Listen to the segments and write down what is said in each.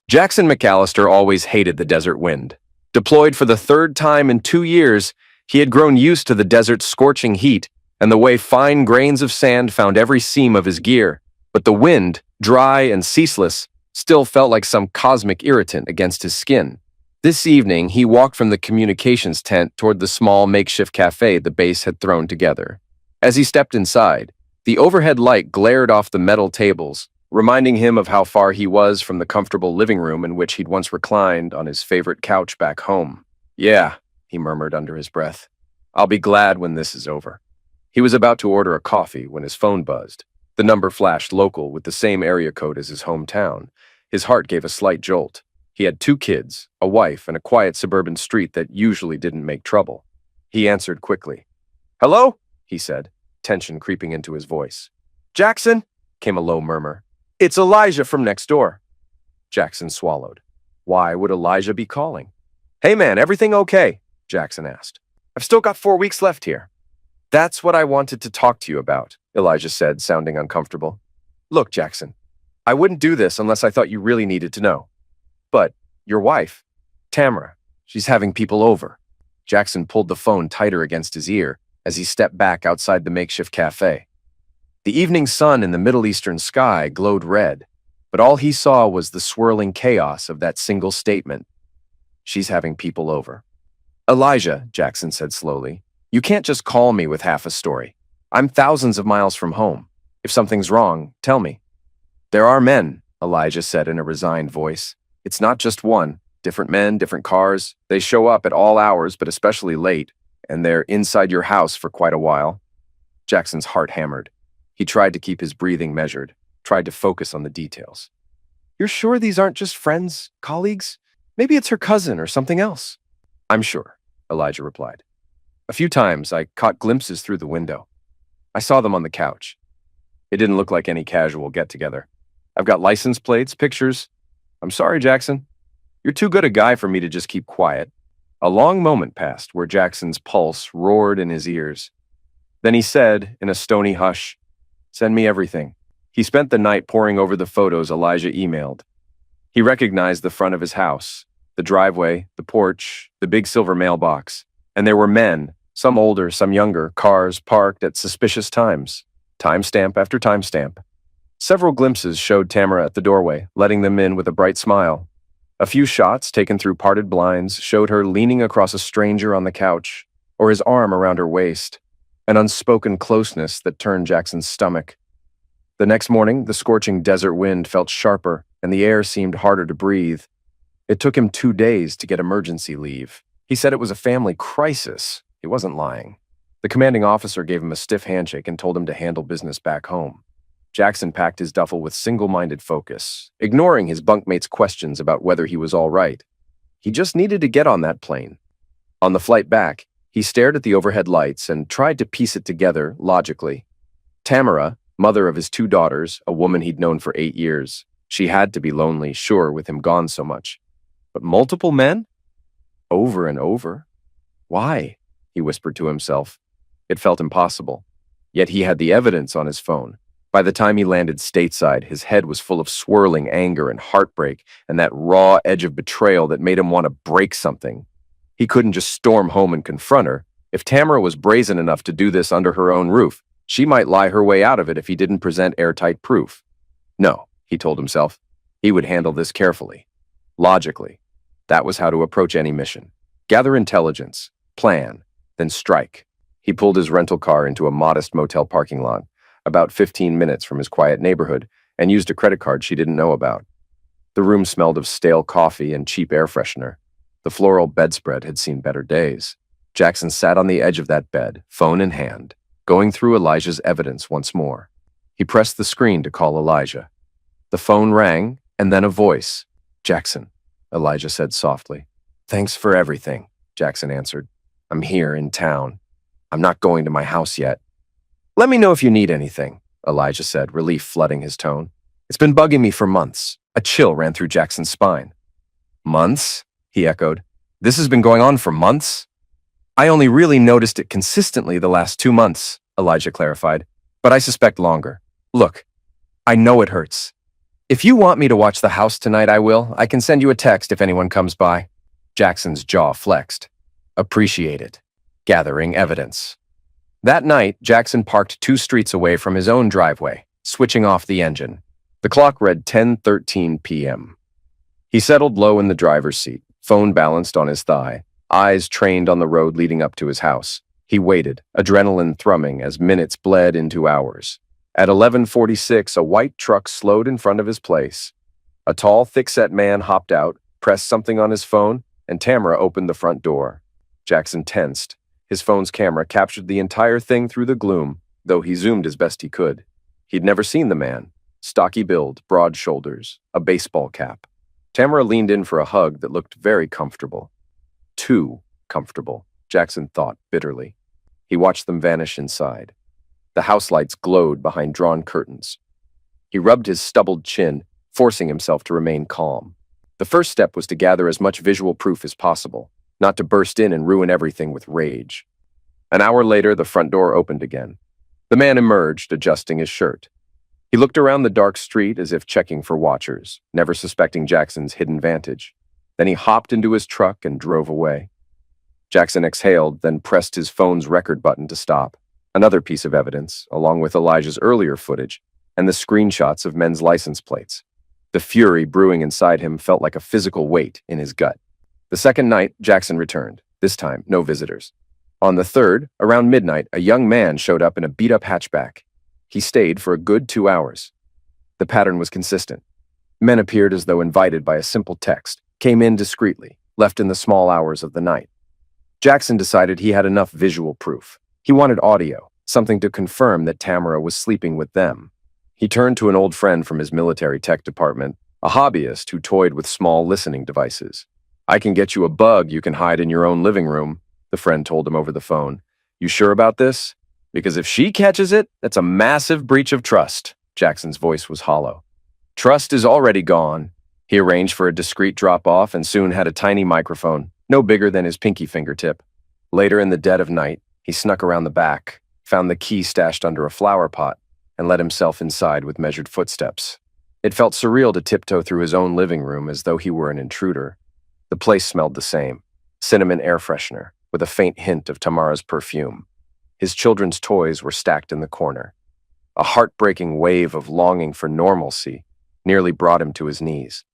Jackson McAllister always hated the desert wind. Deployed for the third time in 2 years, he had grown used to the desert's scorching heat and the way fine grains of sand found every seam of his gear. But the wind, dry and ceaseless, still felt like some cosmic irritant against his skin. This evening, he walked from the communications tent toward the small makeshift cafe the base had thrown together. As he stepped inside, the overhead light glared off the metal tables, reminding him of how far he was from the comfortable living room in which he'd once reclined on his favorite couch back home. "Yeah," he murmured under his breath. "I'll be glad when this is over." He was about to order a coffee when his phone buzzed. The number flashed local with the same area code as his hometown. His heart gave a slight jolt. He had 2 kids, a wife, and a quiet suburban street that usually didn't make trouble. He answered quickly. "Hello?" he said, tension creeping into his voice. "Jackson?" came a low murmur. "It's Elijah from next door." Jackson swallowed. Why would Elijah be calling? "Hey man, everything okay?" Jackson asked. "I've still got 4 weeks left here." "That's what I wanted to talk to you about," Elijah said, sounding uncomfortable. "Look, Jackson, I wouldn't do this unless I thought you really needed to know. But your wife, Tamara, she's having people over." Jackson pulled the phone tighter against his ear as he stepped back outside the makeshift cafe. The evening sun in the Middle Eastern sky glowed red, but all he saw was the swirling chaos of that single statement. "She's having people over." "Elijah," Jackson said slowly, "you can't just call me with half a story. I'm thousands of miles from home. If something's wrong, tell me." "There are men," Elijah said in a resigned voice. "It's not just one. Different men, different cars. They show up at all hours, but especially late, and they're inside your house for quite a while." Jackson's heart hammered. He tried to keep his breathing measured, tried to focus on the details. "You're sure these aren't just friends, colleagues? Maybe it's her cousin or something else." "I'm sure," Elijah replied. "A few times I caught glimpses through the window. I saw them on the couch. It didn't look like any casual get-together. I've got license plates, pictures. I'm sorry, Jackson. You're too good a guy for me to just keep quiet." A long moment passed where Jackson's pulse roared in his ears. Then he said, in a stony hush, "Send me everything." He spent the night poring over the photos Elijah emailed. He recognized the front of his house, the driveway, the porch, the big silver mailbox, and there were men, some older, some younger, cars parked at suspicious times, timestamp after timestamp. Several glimpses showed Tamara at the doorway, letting them in with a bright smile. A few shots taken through parted blinds showed her leaning across a stranger on the couch, or his arm around her waist, an unspoken closeness that turned Jackson's stomach. The next morning, the scorching desert wind felt sharper, and the air seemed harder to breathe. It took him 2 days to get emergency leave. He said it was a family crisis. He wasn't lying. The commanding officer gave him a stiff handshake and told him to handle business back home. Jackson packed his duffel with single-minded focus, ignoring his bunkmates' questions about whether he was all right. He just needed to get on that plane. On the flight back, he stared at the overhead lights and tried to piece it together logically. Tamara, mother of his 2 daughters, a woman he'd known for 8 years. She had to be lonely, sure, with him gone so much. But multiple men? Over and over? Why? He whispered to himself. It felt impossible. Yet he had the evidence on his phone. By the time he landed stateside, his head was full of swirling anger and heartbreak and that raw edge of betrayal that made him want to break something. He couldn't just storm home and confront her. If Tamara was brazen enough to do this under her own roof, she might lie her way out of it if he didn't present airtight proof. No, he told himself. He would handle this carefully. Logically. That was how to approach any mission. Gather intelligence, plan, then strike. He pulled his rental car into a modest motel parking lot, about 15 minutes from his quiet neighborhood, and used a credit card she didn't know about. The room smelled of stale coffee and cheap air freshener. The floral bedspread had seen better days. Jackson sat on the edge of that bed, phone in hand, going through Elijah's evidence once more. He pressed the screen to call Elijah. The phone rang, and then a voice. "Jackson," Elijah said softly. "Thanks for everything," Jackson answered. "I'm here in town. I'm not going to my house yet." "Let me know if you need anything," Elijah said, relief flooding his tone. "It's been bugging me for months." A chill ran through Jackson's spine. "Months?" he echoed. "This has been going on for months?" "I only really noticed it consistently the last 2 months," Elijah clarified, "but I suspect longer. Look, I know it hurts. If you want me to watch the house tonight, I will. I can send you a text if anyone comes by. Jackson's jaw flexed. Appreciate it. Gathering evidence. That night, Jackson parked 2 streets away from his own driveway, switching off the engine. The clock read 10:13 p.m. He settled low in the driver's seat, phone balanced on his thigh, eyes trained on the road leading up to his house. He waited, adrenaline thrumming as minutes bled into hours. At 11:46, a white truck slowed in front of his place. A tall, thick-set man hopped out, pressed something on his phone, and Tamara opened the front door. Jackson tensed. His phone's camera captured the entire thing through the gloom, though he zoomed as best he could. He'd never seen the man. Stocky build, broad shoulders, a baseball cap. Tamara leaned in for a hug that looked very comfortable. Too comfortable, Jackson thought bitterly. He watched them vanish inside. The house lights glowed behind drawn curtains. He rubbed his stubbled chin, forcing himself to remain calm. The first step was to gather as much visual proof as possible, not to burst in and ruin everything with rage. An hour later, the front door opened again. The man emerged, adjusting his shirt. He looked around the dark street as if checking for watchers, never suspecting Jackson's hidden vantage. Then he hopped into his truck and drove away. Jackson exhaled, then pressed his phone's record button to stop. Another piece of evidence, along with Elijah's earlier footage, and the screenshots of men's license plates. The fury brewing inside him felt like a physical weight in his gut. The second night, Jackson returned. This time, no visitors. On the third, around midnight, a young man showed up in a beat-up hatchback. He stayed for a good 2 hours. The pattern was consistent. Men appeared as though invited by a simple text, came in discreetly, left in the small hours of the night. Jackson decided he had enough visual proof. He wanted audio, something to confirm that Tamara was sleeping with them. He turned to an old friend from his military tech department, a hobbyist who toyed with small listening devices. "I can get you a bug you can hide in your own living room," the friend told him over the phone. "You sure about this? Because if she catches it, that's a massive breach of trust." Jackson's voice was hollow. Trust is already gone. He arranged for a discreet drop-off and soon had a tiny microphone, no bigger than his pinky fingertip. Later in the dead of night, he snuck around the back, found the key stashed under a flower pot, and let himself inside with measured footsteps. It felt surreal to tiptoe through his own living room as though he were an intruder. The place smelled the same, cinnamon air freshener, with a faint hint of Tamara's perfume. His children's toys were stacked in the corner. A heartbreaking wave of longing for normalcy nearly brought him to his knees.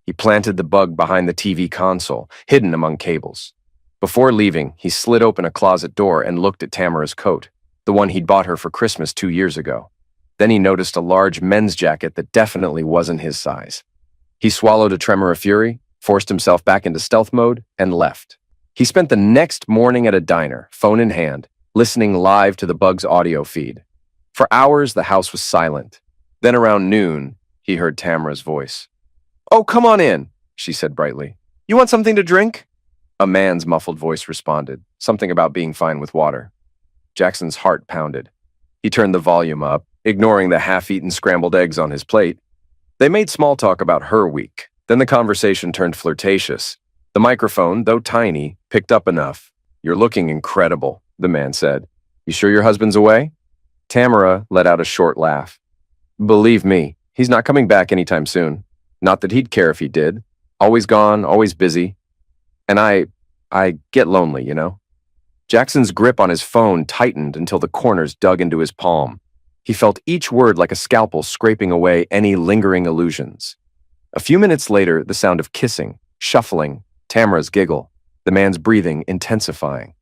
He planted the bug behind the TV console, hidden among cables. Before leaving, he slid open a closet door and looked at Tamara's coat, the one he'd bought her for Christmas 2 years ago. Then he noticed a large men's jacket that definitely wasn't his size. He swallowed a tremor of fury, forced himself back into stealth mode, and left. He spent the next morning at a diner, phone in hand, listening live to the bug's audio feed. For hours, the house was silent. Then around noon, he heard Tamara's voice. "Oh, come on in," she said brightly. "You want something to drink?" A man's muffled voice responded, something about being fine with water. Jackson's heart pounded. He turned the volume up, ignoring the half-eaten scrambled eggs on his plate. They made small talk about her week. Then the conversation turned flirtatious. The microphone, though tiny, picked up enough. "You're looking incredible," the man said. "You sure your husband's away?" Tamara let out a short laugh. "Believe me, he's not coming back anytime soon. Not that he'd care if he did. Always gone, always busy. And I get lonely, you know?" Jackson's grip on his phone tightened until the corners dug into his palm. He felt each word like a scalpel scraping away any lingering illusions. A few minutes later, the sound of kissing, shuffling, Tamara's giggle, the man's breathing intensifying.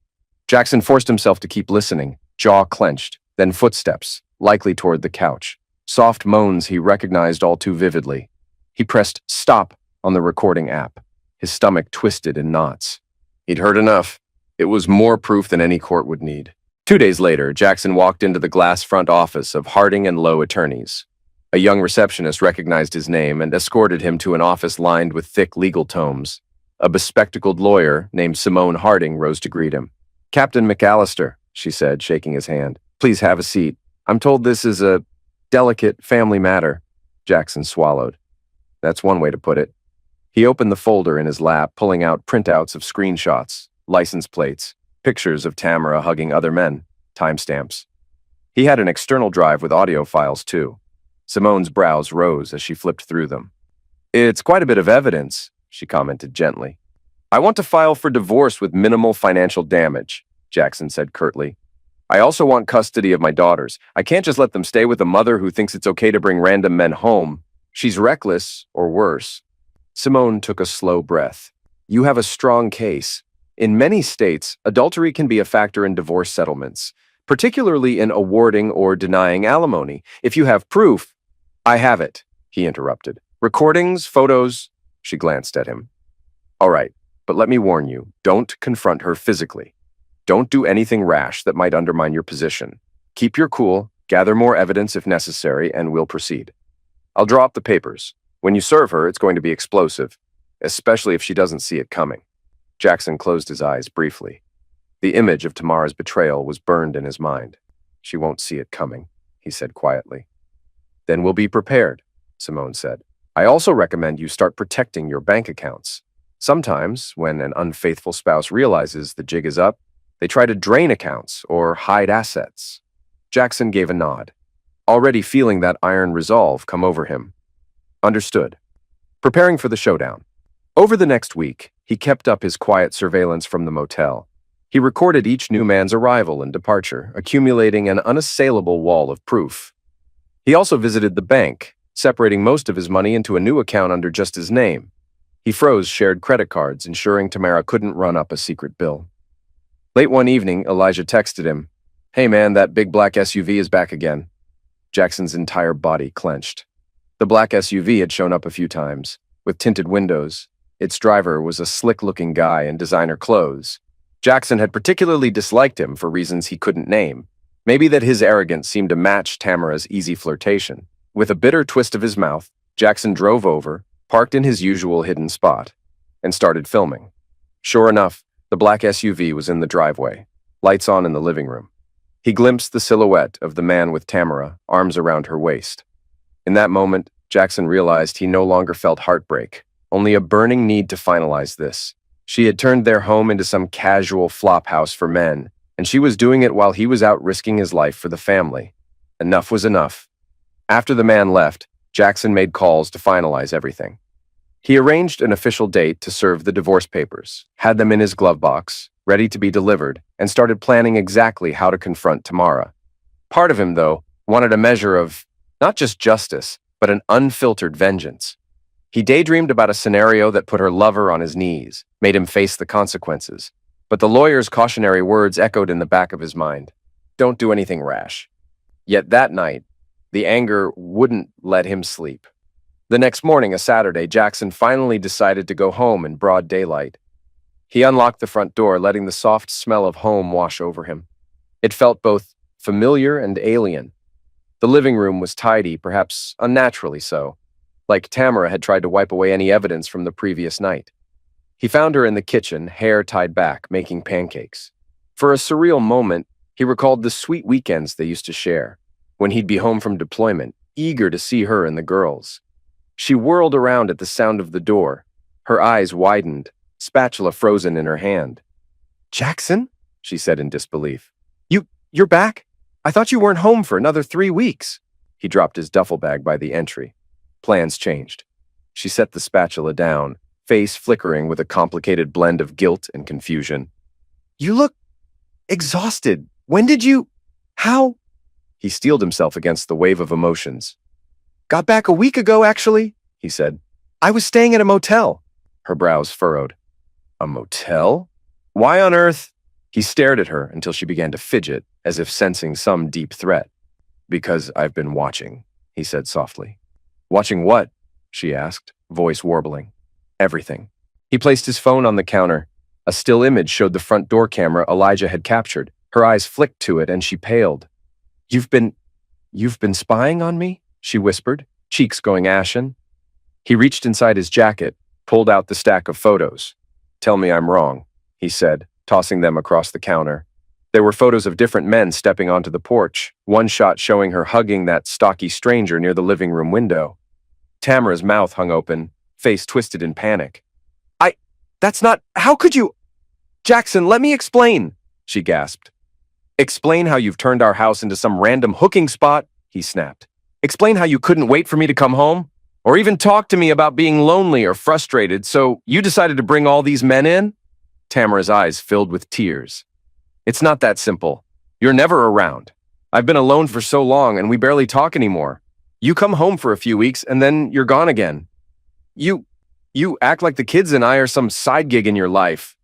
Jackson forced himself to keep listening, jaw clenched, then footsteps, likely toward the couch. Soft moans he recognized all too vividly. He pressed stop on the recording app. His stomach twisted in knots. He'd heard enough. It was more proof than any court would need. 2 days later, Jackson walked into the glass front office of Harding and Lowe Attorneys. A young receptionist recognized his name and escorted him to an office lined with thick legal tomes. A bespectacled lawyer named Simone Harding rose to greet him. "Captain McAllister," she said, shaking his hand. "Please have a seat. I'm told this is a delicate family matter." Jackson swallowed. That's one way to put it. He opened the folder in his lap, pulling out printouts of screenshots, license plates, pictures of Tamara hugging other men, timestamps. He had an external drive with audio files, too. Simone's brows rose as she flipped through them. It's quite a bit of evidence, she commented gently. I want to file for divorce with minimal financial damage, Jackson said curtly. I also want custody of my daughters. I can't just let them stay with a mother who thinks it's okay to bring random men home. She's reckless, or worse. Simone took a slow breath. You have a strong case. In many states, adultery can be a factor in divorce settlements, particularly in awarding or denying alimony. If you have proof— I have it, he interrupted. Recordings, photos— She glanced at him. All right, but let me warn you, don't confront her physically. Don't do anything rash that might undermine your position. Keep your cool, gather more evidence if necessary, and we'll proceed. I'll draw up the papers. When you serve her, it's going to be explosive, especially if she doesn't see it coming. Jackson closed his eyes briefly. The image of Tamara's betrayal was burned in his mind. She won't see it coming, he said quietly. Then we'll be prepared, Simone said. I also recommend you start protecting your bank accounts. Sometimes, when an unfaithful spouse realizes the jig is up, they try to drain accounts or hide assets. Jackson gave a nod, already feeling that iron resolve come over him. Understood. Preparing for the showdown. Over the next week, he kept up his quiet surveillance from the motel. He recorded each new man's arrival and departure, accumulating an unassailable wall of proof. He also visited the bank, separating most of his money into a new account under just his name. He froze shared credit cards, ensuring Tamara couldn't run up a secret bill. Late one evening, Elijah texted him, Hey man, that big black SUV is back again. Jackson's entire body clenched. The black SUV had shown up a few times, with tinted windows. Its driver was a slick-looking guy in designer clothes. Jackson had particularly disliked him for reasons he couldn't name. Maybe that his arrogance seemed to match Tamara's easy flirtation. With a bitter twist of his mouth, Jackson drove over, parked in his usual hidden spot, and started filming. Sure enough, the black SUV was in the driveway, lights on in the living room. He glimpsed the silhouette of the man with Tamara, arms around her waist. In that moment, Jackson realized he no longer felt heartbreak, only a burning need to finalize this. She had turned their home into some casual flophouse for men, and she was doing it while he was out risking his life for the family. Enough was enough. After the man left, Jackson made calls to finalize everything. He arranged an official date to serve the divorce papers, had them in his glove box, ready to be delivered, and started planning exactly how to confront Tamara. Part of him, though, wanted a measure of not just justice, but an unfiltered vengeance. He daydreamed about a scenario that put her lover on his knees, made him face the consequences. But the lawyer's cautionary words echoed in the back of his mind. Don't do anything rash. Yet that night, the anger wouldn't let him sleep. The next morning, a Saturday, Jackson finally decided to go home in broad daylight. He unlocked the front door, letting the soft smell of home wash over him. It felt both familiar and alien. The living room was tidy, perhaps unnaturally so, like Tamara had tried to wipe away any evidence from the previous night. He found her in the kitchen, hair tied back, making pancakes. For a surreal moment, he recalled the sweet weekends they used to share, when he'd be home from deployment, eager to see her and the girls. She whirled around at the sound of the door. Her eyes widened, spatula frozen in her hand. "Jackson?" she said in disbelief. You're back? I thought you weren't home for another 3 weeks." He dropped his duffel bag by the entry. Plans changed. She set the spatula down, face flickering with a complicated blend of guilt and confusion. "You look exhausted. When did you— How?" He steeled himself against the wave of emotions. "Got back a week ago, actually," he said. "I was staying at a motel." Her brows furrowed. "A motel? Why on earth?" He stared at her until she began to fidget, as if sensing some deep threat. "Because I've been watching," he said softly. "Watching what?" she asked, voice warbling. "Everything." He placed his phone on the counter. A still image showed the front door camera Elijah had captured. Her eyes flicked to it and she paled. You've been spying on me?" she whispered, cheeks going ashen. He reached inside his jacket, pulled out the stack of photos. "Tell me I'm wrong," he said, tossing them across the counter. There were photos of different men stepping onto the porch, one shot showing her hugging that stocky stranger near the living room window. Tamara's mouth hung open, face twisted in panic. That's not— How could you— Jackson, let me explain," she gasped. "Explain how you've turned our house into some random hooking spot?" he snapped. Explain how you couldn't wait for me to come home? Or even talk to me about being lonely or frustrated, so you decided to bring all these men in? Tamara's eyes filled with tears. It's not that simple. You're never around. I've been alone for so long and we barely talk anymore. You come home for a few weeks and then you're gone again. You act like the kids and I are some side gig in your life.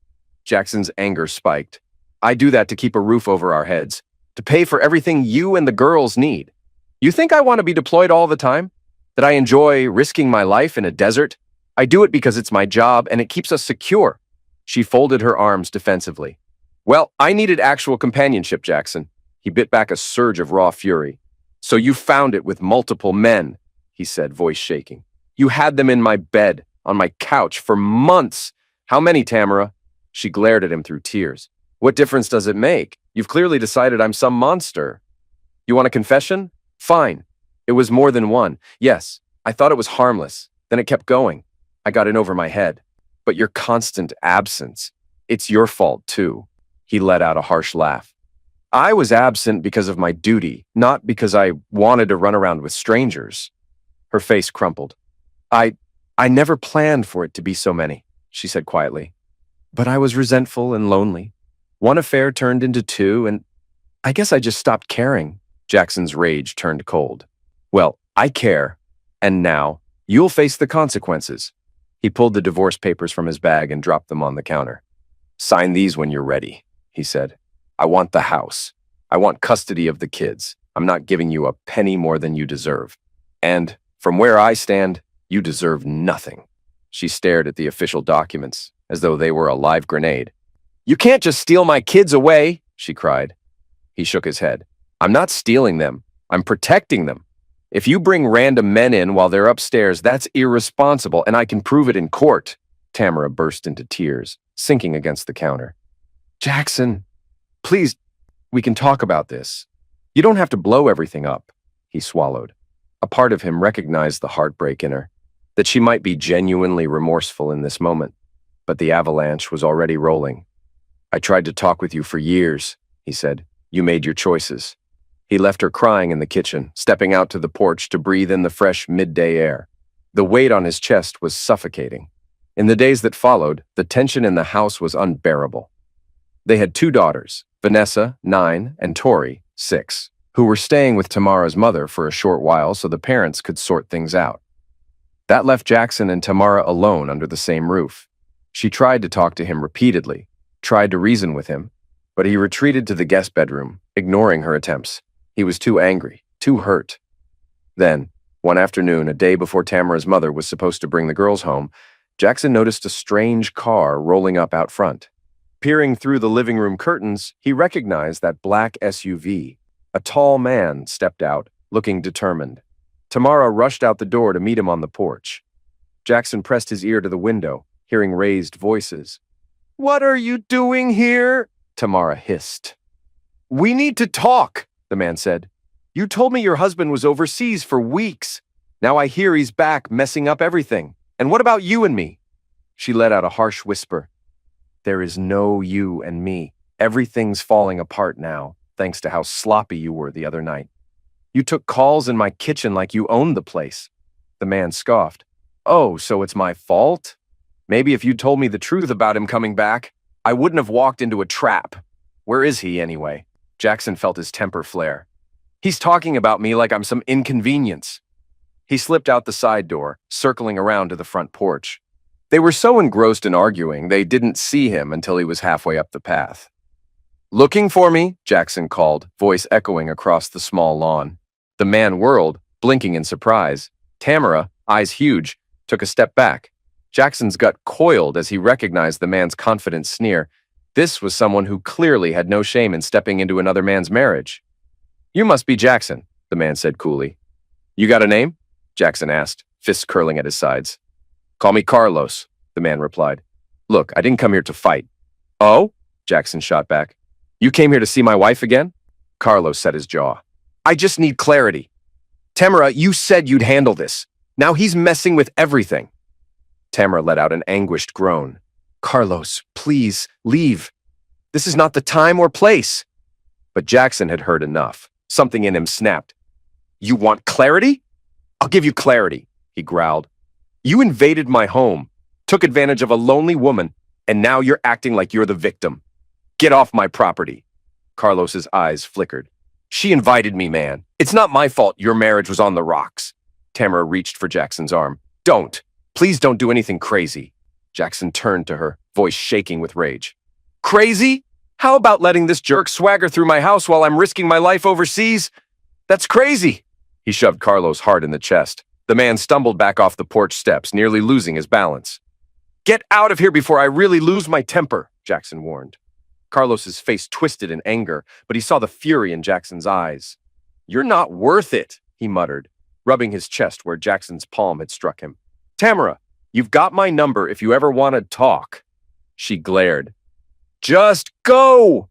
Jackson's anger spiked. I do that to keep a roof over our heads, to pay for everything you and the girls need. You think I want to be deployed all the time? That I enjoy risking my life in a desert? I do it because it's my job and it keeps us secure. She folded her arms defensively. Well, I needed actual companionship, Jackson. He bit back a surge of raw fury. So you found it with multiple men, he said, voice shaking. You had them in my bed, on my couch, for months. How many, Tamara? She glared at him through tears. What difference does it make? You've clearly decided I'm some monster. You want a confession? Fine. It was more than one. Yes, I thought it was harmless. Then it kept going. I got in over my head. But your constant absence, it's your fault too. He let out a harsh laugh. I was absent because of my duty, not because I wanted to run around with strangers. Her face crumpled. I never planned for it to be so many, she said quietly. But I was resentful and lonely. One affair turned into two, and I guess I just stopped caring. Jackson's rage turned cold. Well, I care, and now you'll face the consequences. He pulled the divorce papers from his bag and dropped them on the counter. Sign these when you're ready, he said. I want the house. I want custody of the kids. I'm not giving you a penny more than you deserve. And from where I stand, you deserve nothing. She stared at the official documents as though they were a live grenade. You can't just steal my kids away, she cried. He shook his head. I'm not stealing them. I'm protecting them. If you bring random men in while they're upstairs, that's irresponsible, and I can prove it in court. Tamara burst into tears, sinking against the counter. Jackson, please, we can talk about this. You don't have to blow everything up, he swallowed. A part of him recognized the heartbreak in her, that she might be genuinely remorseful in this moment, but the avalanche was already rolling. I tried to talk with you for years, he said. You made your choices. He left her crying in the kitchen, stepping out to the porch to breathe in the fresh midday air. The weight on his chest was suffocating. In the days that followed, the tension in the house was unbearable. They had two daughters, Vanessa, 9, and Tori, 6, who were staying with Tamara's mother for a short while so the parents could sort things out. That left Jackson and Tamara alone under the same roof. She tried to talk to him repeatedly, tried to reason with him, but he retreated to the guest bedroom, ignoring her attempts. He was too angry, too hurt. Then, one afternoon, a day before Tamara's mother was supposed to bring the girls home, Jackson noticed a strange car rolling up out front. Peering through the living room curtains, he recognized that black SUV. A tall man stepped out, looking determined. Tamara rushed out the door to meet him on the porch. Jackson pressed his ear to the window, hearing raised voices. What are you doing here? Tamara hissed. We need to talk, the man said. You told me your husband was overseas for weeks. Now I hear he's back, messing up everything. And what about you and me? She let out a harsh whisper. There is no you and me. Everything's falling apart now, thanks to how sloppy you were the other night. You took calls in my kitchen like you owned the place. The man scoffed. Oh, so it's my fault? Maybe if you'd told me the truth about him coming back, I wouldn't have walked into a trap. Where is he, anyway? Jackson felt his temper flare. He's talking about me like I'm some inconvenience. He slipped out the side door, circling around to the front porch. They were so engrossed in arguing, they didn't see him until he was halfway up the path. Looking for me? Jackson called, voice echoing across the small lawn. The man whirled, blinking in surprise. Tamara, eyes huge, took a step back. Jackson's gut coiled as he recognized the man's confident sneer. This was someone who clearly had no shame in stepping into another man's marriage. You must be Jackson, the man said coolly. You got a name? Jackson asked, fists curling at his sides. Call me Carlos, the man replied. Look, I didn't come here to fight. Oh? Jackson shot back. You came here to see my wife again? Carlos set his jaw. I just need clarity. Tamara, you said you'd handle this. Now he's messing with everything. Tamara let out an anguished groan. Carlos, please, leave. This is not the time or place. But Jackson had heard enough. Something in him snapped. You want clarity? I'll give you clarity, he growled. You invaded my home, took advantage of a lonely woman, and now you're acting like you're the victim. Get off my property. Carlos's eyes flickered. She invited me, man. It's not my fault your marriage was on the rocks. Tamara reached for Jackson's arm. Don't. Please don't do anything crazy. Jackson turned to her, voice shaking with rage. Crazy? How about letting this jerk swagger through my house while I'm risking my life overseas? That's crazy. He shoved Carlos hard in the chest. The man stumbled back off the porch steps, nearly losing his balance. Get out of here before I really lose my temper, Jackson warned. Carlos's face twisted in anger, but he saw the fury in Jackson's eyes. You're not worth it, he muttered, rubbing his chest where Jackson's palm had struck him. Tamara, you've got my number if you ever want to talk. She glared. Just go!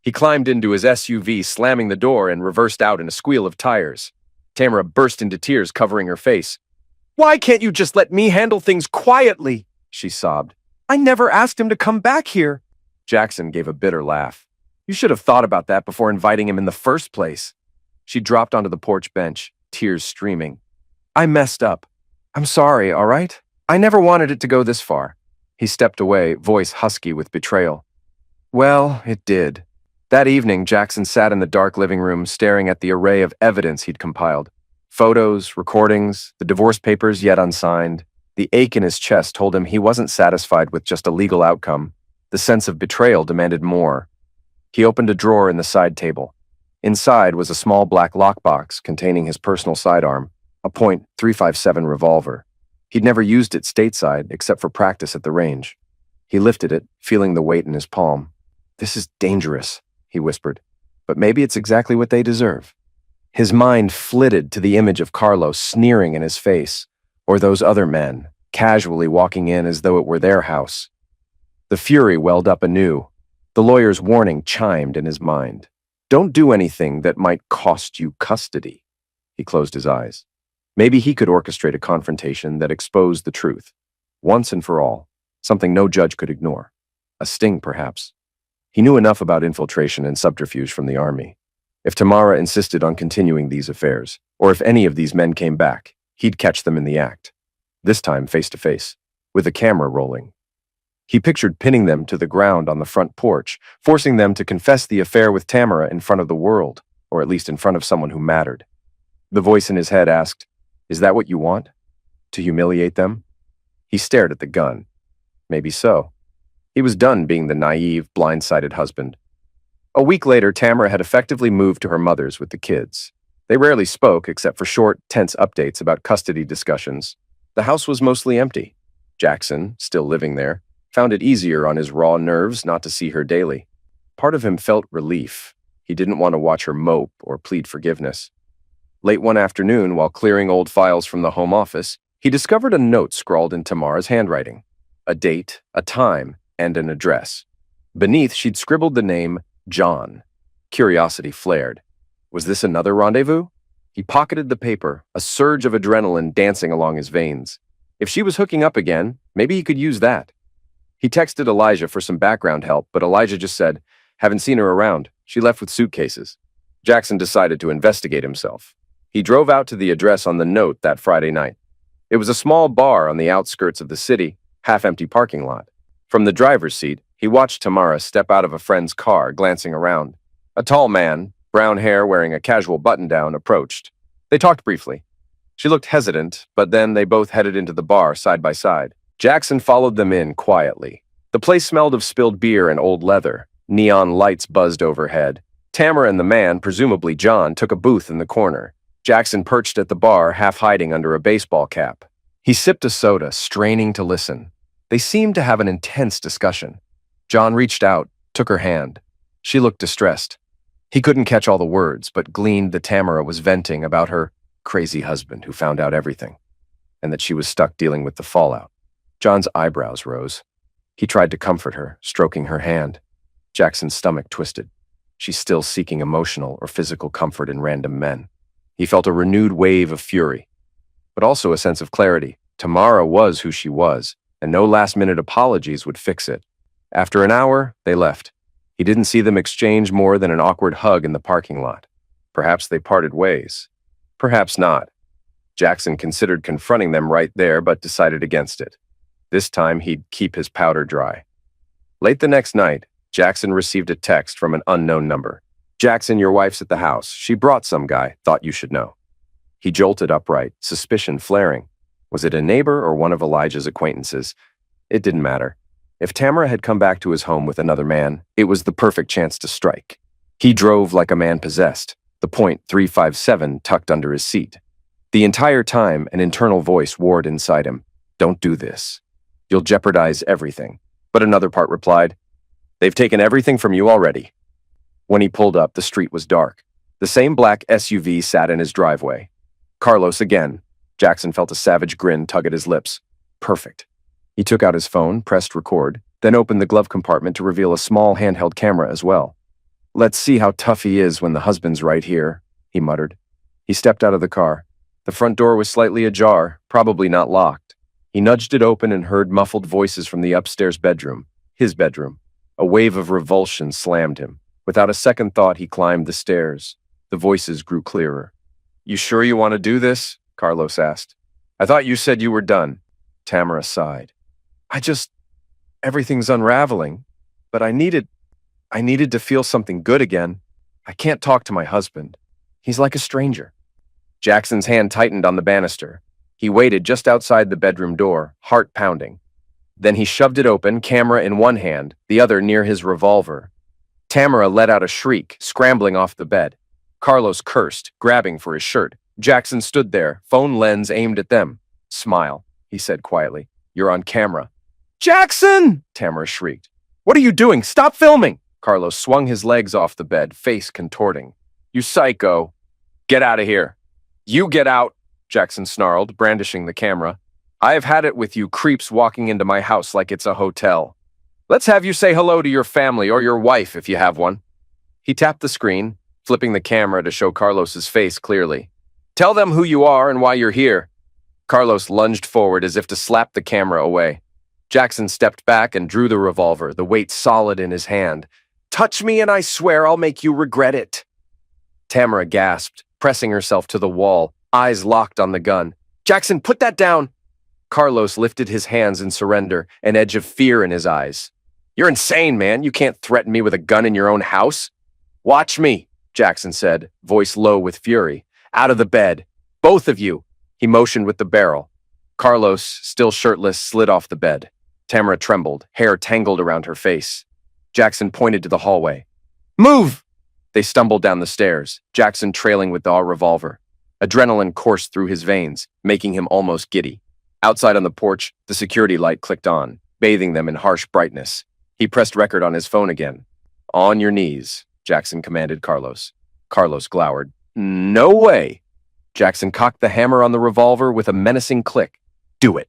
He climbed into his SUV, slamming the door, and reversed out in a squeal of tires. Tamara burst into tears, covering her face. Why can't you just let me handle things quietly? She sobbed. I never asked him to come back here. Jackson gave a bitter laugh. You should have thought about that before inviting him in the first place. She dropped onto the porch bench, tears streaming. I messed up. I'm sorry, all right? I never wanted it to go this far. He stepped away, voice husky with betrayal. Well, it did. That evening, Jackson sat in the dark living room staring at the array of evidence he'd compiled. Photos, recordings, the divorce papers yet unsigned. The ache in his chest told him he wasn't satisfied with just a legal outcome. The sense of betrayal demanded more. He opened a drawer in the side table. Inside was a small black lockbox containing his personal sidearm, a .357 revolver. He'd never used it stateside except for practice at the range. He lifted it, feeling the weight in his palm. This is dangerous, he whispered, but maybe it's exactly what they deserve. His mind flitted to the image of Carlos sneering in his face, or those other men, casually walking in as though it were their house. The fury welled up anew. The lawyer's warning chimed in his mind. Don't do anything that might cost you custody. He closed his eyes. Maybe he could orchestrate a confrontation that exposed the truth, once and for all, something no judge could ignore. A sting, perhaps. He knew enough about infiltration and subterfuge from the army. If Tamara insisted on continuing these affairs, or if any of these men came back, he'd catch them in the act. This time face to face, with a camera rolling. He pictured pinning them to the ground on the front porch, forcing them to confess the affair with Tamara in front of the world, or at least in front of someone who mattered. The voice in his head asked, Is that what you want? To humiliate them? He stared at the gun. Maybe so. He was done being the naive, blindsided husband. A week later, Tamara had effectively moved to her mother's with the kids. They rarely spoke except for short, tense updates about custody discussions. The house was mostly empty. Jackson, still living there, found it easier on his raw nerves not to see her daily. Part of him felt relief. He didn't want to watch her mope or plead forgiveness. Late one afternoon, while clearing old files from the home office, he discovered a note scrawled in Tamara's handwriting. A date, a time, and an address. Beneath, she'd scribbled the name John. Curiosity flared. Was this another rendezvous? He pocketed the paper, a surge of adrenaline dancing along his veins. If she was hooking up again, maybe he could use that. He texted Elijah for some background help, but Elijah just said, Haven't seen her around. She left with suitcases. Jackson decided to investigate himself. He drove out to the address on the note that Friday night. It was a small bar on the outskirts of the city, half-empty parking lot. From the driver's seat, he watched Tamara step out of a friend's car, glancing around. A tall man, brown hair wearing a casual button-down, approached. They talked briefly. She looked hesitant, but then they both headed into the bar side by side. Jackson followed them in quietly. The place smelled of spilled beer and old leather. Neon lights buzzed overhead. Tamara and the man, presumably John, took a booth in the corner. Jackson perched at the bar, half hiding under a baseball cap. He sipped a soda, straining to listen. They seemed to have an intense discussion. John reached out, took her hand. She looked distressed. He couldn't catch all the words, but gleaned that Tamara was venting about her crazy husband who found out everything, and that she was stuck dealing with the fallout. John's eyebrows rose. He tried to comfort her, stroking her hand. Jackson's stomach twisted. She's still seeking emotional or physical comfort in random men. He felt a renewed wave of fury, but also a sense of clarity. Tamara was who she was, and no last-minute apologies would fix it. After an hour, they left. He didn't see them exchange more than an awkward hug in the parking lot. Perhaps they parted ways. Perhaps not. Jackson considered confronting them right there, but decided against it. This time, he'd keep his powder dry. Late the next night, Jackson received a text from an unknown number. "Jackson, your wife's at the house. She brought some guy. Thought you should know." He jolted upright, suspicion flaring. Was it a neighbor or one of Elijah's acquaintances? It didn't matter. If Tamara had come back to his home with another man, it was the perfect chance to strike. He drove like a man possessed, the .357 tucked under his seat. The entire time, an internal voice warred inside him, "Don't do this. You'll jeopardize everything." But another part replied, "They've taken everything from you already." When he pulled up, the street was dark. The same black SUV sat in his driveway. Carlos again. Jackson felt a savage grin tug at his lips. Perfect. He took out his phone, pressed record, then opened the glove compartment to reveal a small handheld camera as well. "Let's see how tough he is when the husband's right here," he muttered. He stepped out of the car. The front door was slightly ajar, probably not locked. He nudged it open and heard muffled voices from the upstairs bedroom, his bedroom. A wave of revulsion slammed him. Without a second thought, he climbed the stairs. The voices grew clearer. "You sure you want to do this?" Carlos asked. "I thought you said you were done." Tamara sighed. Everything's unraveling, but I needed to feel something good again. I can't talk to my husband. He's like a stranger." Jackson's hand tightened on the banister. He waited just outside the bedroom door, heart pounding. Then he shoved it open, camera in one hand, the other near his revolver. Tamara let out a shriek, scrambling off the bed. Carlos cursed, grabbing for his shirt. Jackson stood there, phone lens aimed at them. "Smile," he said quietly. "You're on camera." "Jackson!" Tamara shrieked. "What are you doing? Stop filming!" Carlos swung his legs off the bed, face contorting. "You psycho! Get out of here!" "You get out!" Jackson snarled, brandishing the camera. "I have had it with you creeps walking into my house like it's a hotel. Let's have you say hello to your family or your wife if you have one." He tapped the screen, flipping the camera to show Carlos's face clearly. "Tell them who you are and why you're here." Carlos lunged forward as if to slap the camera away. Jackson stepped back and drew the revolver, the weight solid in his hand. "Touch me and I swear I'll make you regret it." Tamara gasped, pressing herself to the wall, eyes locked on the gun. "Jackson, put that down!" Carlos lifted his hands in surrender, an edge of fear in his eyes. "You're insane, man. You can't threaten me with a gun in your own house." "Watch me," Jackson said, voice low with fury. "Out of the bed. Both of you." He motioned with the barrel. Carlos, still shirtless, slid off the bed. Tamara trembled, hair tangled around her face. Jackson pointed to the hallway. "Move!" They stumbled down the stairs, Jackson trailing with the revolver. Adrenaline coursed through his veins, making him almost giddy. Outside on the porch, the security light clicked on, bathing them in harsh brightness. He pressed record on his phone again. "On your knees," Jackson commanded Carlos. Carlos glowered. "No way!" Jackson cocked the hammer on the revolver with a menacing click. "Do it!"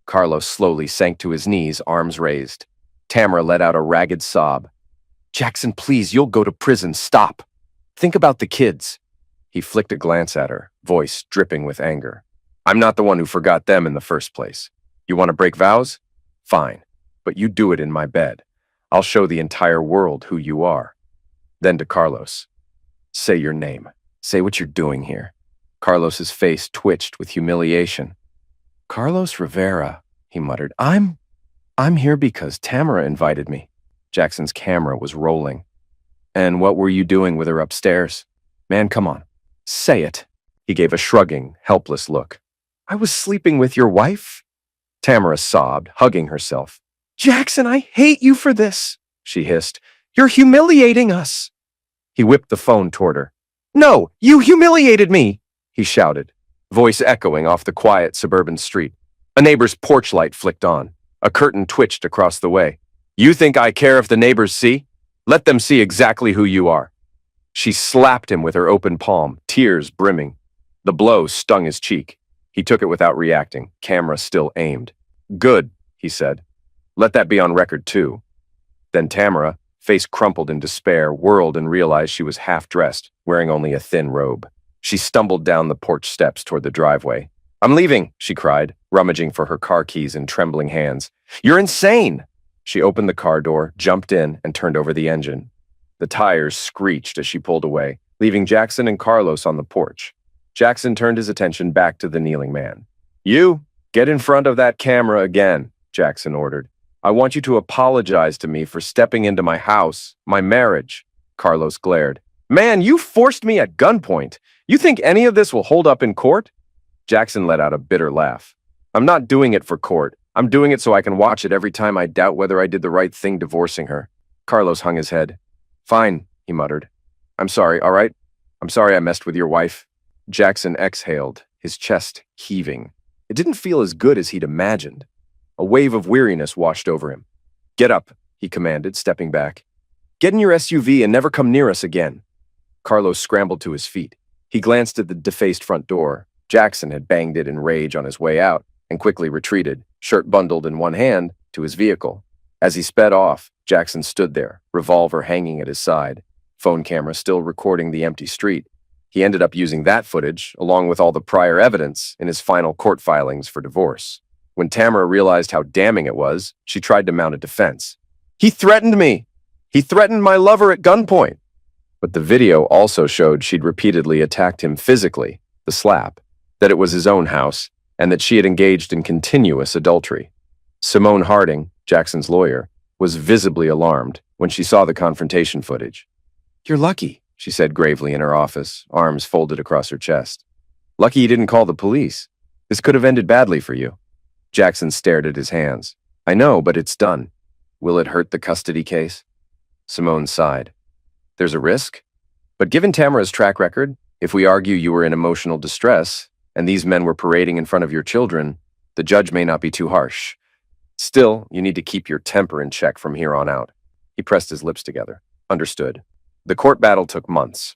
Carlos slowly sank to his knees, arms raised. Tamara let out a ragged sob. "Jackson, please, you'll go to prison. Stop. Think about the kids." He flicked a glance at her, voice dripping with anger. "I'm not the one who forgot them in the first place. You want to break vows? Fine, but you do it in my bed. I'll show the entire world who you are." Then to Carlos. "Say your name. Say what you're doing here." Carlos's face twitched with humiliation. "Carlos Rivera," he muttered. I'm here because Tamara invited me." Jackson's camera was rolling. "And what were you doing with her upstairs? Man, come on. Say it." He gave a shrugging, helpless look. "I was sleeping with your wife?" Tamara sobbed, hugging herself. "Jackson, I hate you for this," she hissed. "You're humiliating us." He whipped the phone toward her. "No, you humiliated me," he shouted, voice echoing off the quiet suburban street. A neighbor's porch light flicked on. A curtain twitched across the way. "You think I care if the neighbors see? Let them see exactly who you are." She slapped him with her open palm, tears brimming. The blow stung his cheek. He took it without reacting, camera still aimed. "Good," he said. "Let that be on record, too." Then Tamara, face crumpled in despair, whirled and realized she was half-dressed, wearing only a thin robe. She stumbled down the porch steps toward the driveway. "I'm leaving," she cried, rummaging for her car keys in trembling hands. "You're insane!" She opened the car door, jumped in, and turned over the engine. The tires screeched as she pulled away, leaving Jackson and Carlos on the porch. Jackson turned his attention back to the kneeling man. You, get in front of that camera again, Jackson ordered. I want you to apologize to me for stepping into my house, my marriage. Carlos glared. Man, you forced me at gunpoint. You think any of this will hold up in court? Jackson let out a bitter laugh. I'm not doing it for court. I'm doing it so I can watch it every time I doubt whether I did the right thing divorcing her. Carlos hung his head. Fine, he muttered. I'm sorry, all right? I'm sorry I messed with your wife. Jackson exhaled, his chest heaving. It didn't feel as good as he'd imagined. A wave of weariness washed over him. Get up, he commanded, stepping back. Get in your SUV and never come near us again. Carlos scrambled to his feet. He glanced at the defaced front door. Jackson had banged it in rage on his way out and quickly retreated, shirt bundled in one hand, to his vehicle. As he sped off, Jackson stood there, revolver hanging at his side, phone camera still recording the empty street. He ended up using that footage, along with all the prior evidence, in his final court filings for divorce. When Tamara realized how damning it was, she tried to mount a defense. He threatened me! He threatened my lover at gunpoint! But the video also showed she'd repeatedly attacked him physically, the slap, that it was his own house, and that she had engaged in continuous adultery. Simone Harding, Jackson's lawyer, was visibly alarmed when she saw the confrontation footage. You're lucky, she said gravely in her office, arms folded across her chest. Lucky you didn't call the police. This could have ended badly for you. Jackson stared at his hands. I know, but it's done. Will it hurt the custody case? Simone sighed. There's a risk. But given Tamara's track record, if we argue you were in emotional distress, and these men were parading in front of your children, the judge may not be too harsh. Still, you need to keep your temper in check from here on out. He pressed his lips together. Understood. The court battle took months.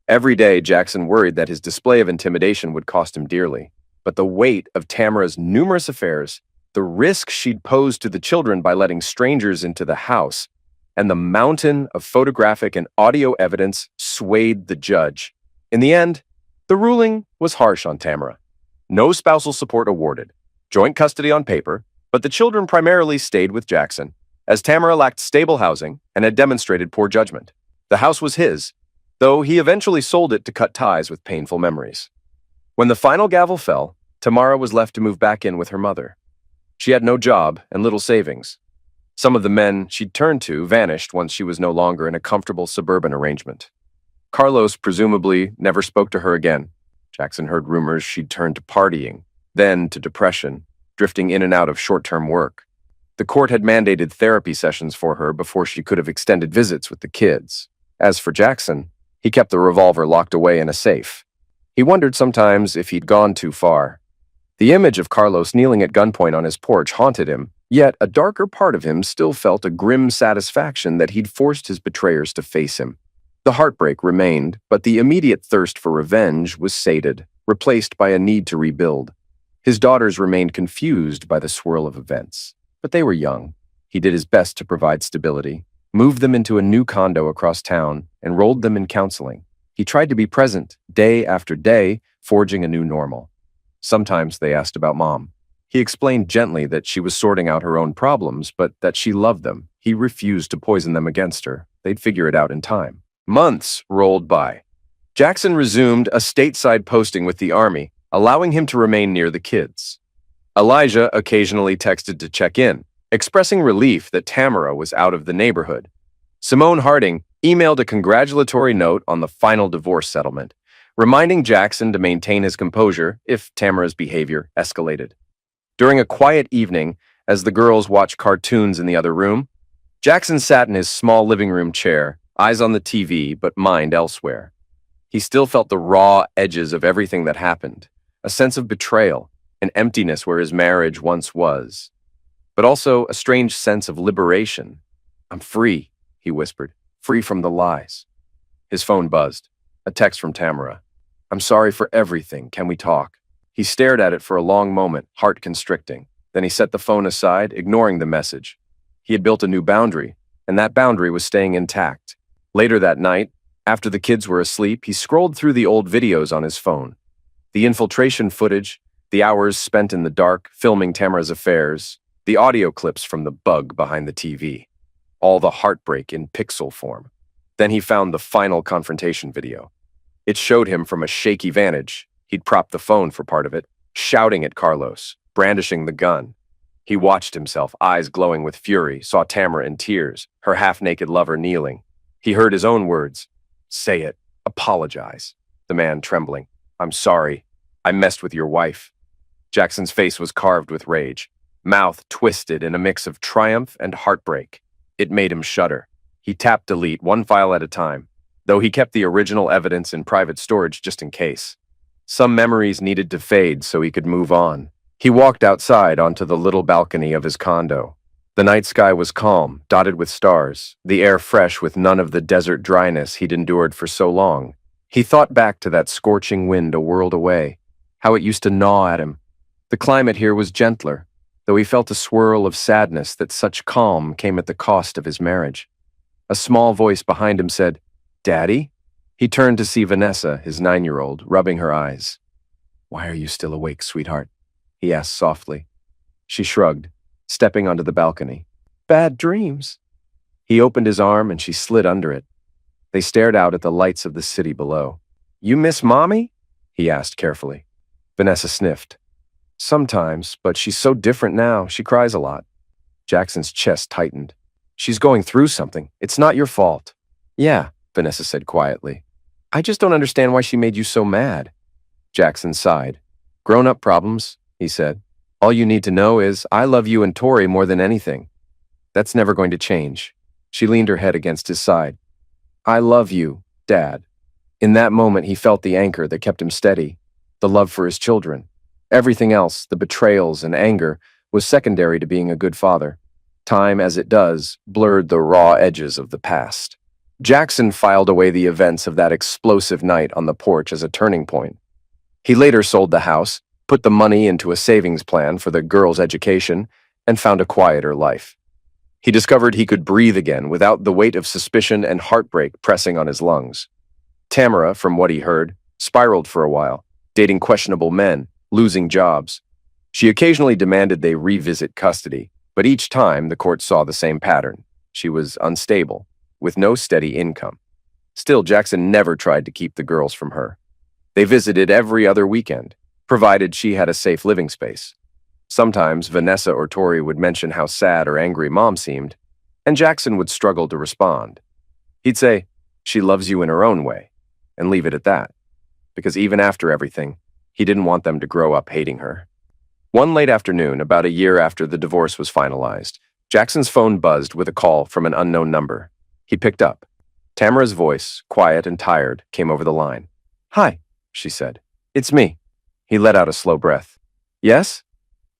Every day, Jackson worried that his display of intimidation would cost him dearly. But the weight of Tamara's numerous affairs, the risk she'd posed to the children by letting strangers into the house, and the mountain of photographic and audio evidence swayed the judge. In the end, the ruling was harsh on Tamara. No spousal support awarded, joint custody on paper, but the children primarily stayed with Jackson, as Tamara lacked stable housing and had demonstrated poor judgment. The house was his, though he eventually sold it to cut ties with painful memories. When the final gavel fell, Tamara was left to move back in with her mother. She had no job and little savings. Some of the men she'd turned to vanished once she was no longer in a comfortable suburban arrangement. Carlos presumably never spoke to her again. Jackson heard rumors she'd turned to partying, then to depression, drifting in and out of short-term work. The court had mandated therapy sessions for her before she could have extended visits with the kids. As for Jackson, he kept the revolver locked away in a safe. He wondered sometimes if he'd gone too far. The image of Carlos kneeling at gunpoint on his porch haunted him, yet a darker part of him still felt a grim satisfaction that he'd forced his betrayers to face him. The heartbreak remained, but the immediate thirst for revenge was sated, replaced by a need to rebuild. His daughters remained confused by the swirl of events, but they were young. He did his best to provide stability, moved them into a new condo across town, enrolled them in counseling. He tried to be present, day after day, forging a new normal. Sometimes they asked about Mom. He explained gently that she was sorting out her own problems, but that she loved them. He refused to poison them against her. They'd figure it out in time. Months rolled by. Jackson resumed a stateside posting with the Army, allowing him to remain near the kids. Elijah occasionally texted to check in, expressing relief that Tamara was out of the neighborhood. Simone Harding emailed a congratulatory note on the final divorce settlement, reminding Jackson to maintain his composure if Tamara's behavior escalated. During a quiet evening, as the girls watched cartoons in the other room, Jackson sat in his small living room chair, eyes on the TV, but mind elsewhere. He still felt the raw edges of everything that happened, a sense of betrayal, an emptiness where his marriage once was, but also a strange sense of liberation. I'm free, he whispered, free from the lies. His phone buzzed. A text from Tamara. I'm sorry for everything. Can we talk? He stared at it for a long moment, heart constricting. Then he set the phone aside, ignoring the message. He had built a new boundary, and that boundary was staying intact. Later that night, after the kids were asleep, he scrolled through the old videos on his phone. The infiltration footage, the hours spent in the dark filming Tamara's affairs, the audio clips from the bug behind the TV. All the heartbreak in pixel form. Then he found the final confrontation video. It showed him from a shaky vantage. He'd propped the phone for part of it, shouting at Carlos, brandishing the gun. He watched himself, eyes glowing with fury, saw Tamara in tears, her half-naked lover kneeling. He heard his own words. Say it. Apologize. The man trembling. I'm sorry. I messed with your wife. Jackson's face was carved with rage, mouth twisted in a mix of triumph and heartbreak. It made him shudder. He tapped delete, one file at a time, though he kept the original evidence in private storage just in case. Some memories needed to fade so he could move on. He walked outside onto the little balcony of his condo. The night sky was calm, dotted with stars, the air fresh with none of the desert dryness he'd endured for so long. He thought back to that scorching wind a world away, how it used to gnaw at him. The climate here was gentler, though he felt a swirl of sadness that such calm came at the cost of his marriage. A small voice behind him said, "Daddy?" He turned to see Vanessa, his 9-year-old, rubbing her eyes. "Why are you still awake, sweetheart?" he asked softly. She shrugged, stepping onto the balcony. "Bad dreams." He opened his arm and she slid under it. They stared out at the lights of the city below. "You miss Mommy?" he asked carefully. Vanessa sniffed. "Sometimes, but she's so different now. She cries a lot." Jackson's chest tightened. "She's going through something. It's not your fault." "Yeah," Vanessa said quietly. "I just don't understand why she made you so mad." Jackson sighed. "Grown-up problems," he said. "All you need to know is I love you and Tori more than anything. That's never going to change." She leaned her head against his side. "I love you, Dad." In that moment, he felt the anchor that kept him steady, the love for his children. Everything else, the betrayals and anger, was secondary to being a good father. Time, as it does, blurred the raw edges of the past. Jackson filed away the events of that explosive night on the porch as a turning point. He later sold the house, put the money into a savings plan for the girls' education, and found a quieter life. He discovered he could breathe again without the weight of suspicion and heartbreak pressing on his lungs. Tamara, from what he heard, spiraled for a while, dating questionable men, losing jobs. She occasionally demanded they revisit custody, but each time the court saw the same pattern. She was unstable, with no steady income. Still, Jackson never tried to keep the girls from her. They visited every other weekend, provided she had a safe living space. Sometimes Vanessa or Tori would mention how sad or angry Mom seemed, and Jackson would struggle to respond. He'd say, "She loves you in her own way," and leave it at that, because even after everything, he didn't want them to grow up hating her. One late afternoon, about a year after the divorce was finalized, Jackson's phone buzzed with a call from an unknown number. He picked up. Tamara's voice, quiet and tired, came over the line. "Hi," she said. "It's me." He let out a slow breath. "Yes?"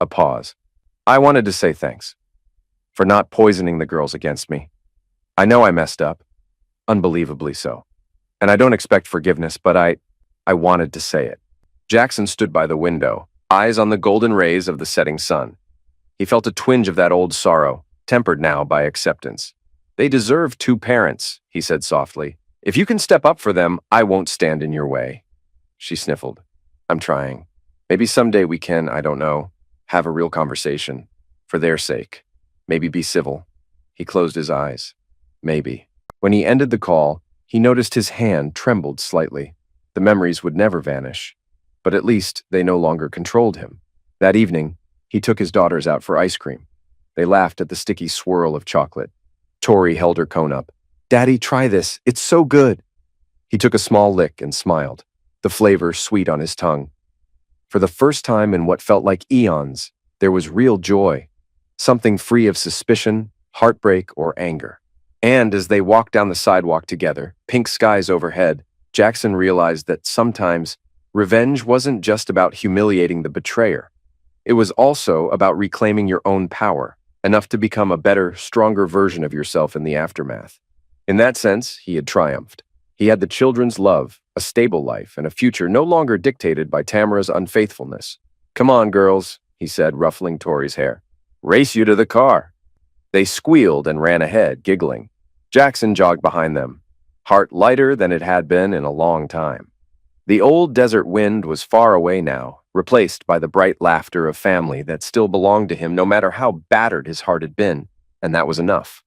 A pause. "I wanted to say thanks for not poisoning the girls against me. I know I messed up, unbelievably so, and I don't expect forgiveness, but I wanted to say it." Jackson stood by the window, eyes on the golden rays of the setting sun. He felt a twinge of that old sorrow, tempered now by acceptance. "They deserve 2 parents," he said softly. "If you can step up for them, I won't stand in your way." She sniffled. "I'm trying. Maybe someday we can, I don't know, have a real conversation. For their sake. Maybe be civil." He closed his eyes. Maybe. When he ended the call, he noticed his hand trembled slightly. The memories would never vanish, but at least they no longer controlled him. That evening, he took his daughters out for ice cream. They laughed at the sticky swirl of chocolate. Tori held her cone up. "Daddy, try this. It's so good." He took a small lick and smiled, the flavor sweet on his tongue. For the first time in what felt like eons, there was real joy, something free of suspicion, heartbreak, or anger. And as they walked down the sidewalk together, pink skies overhead, Jackson realized that sometimes revenge wasn't just about humiliating the betrayer. It was also about reclaiming your own power, enough to become a better, stronger version of yourself in the aftermath. In that sense, he had triumphed. He had the children's love, a stable life, and a future no longer dictated by Tamara's unfaithfulness. "Come on, girls," he said, ruffling Tori's hair. "Race you to the car." They squealed and ran ahead, giggling. Jackson jogged behind them, heart lighter than it had been in a long time. The old desert wind was far away now, replaced by the bright laughter of family that still belonged to him no matter how battered his heart had been, and that was enough.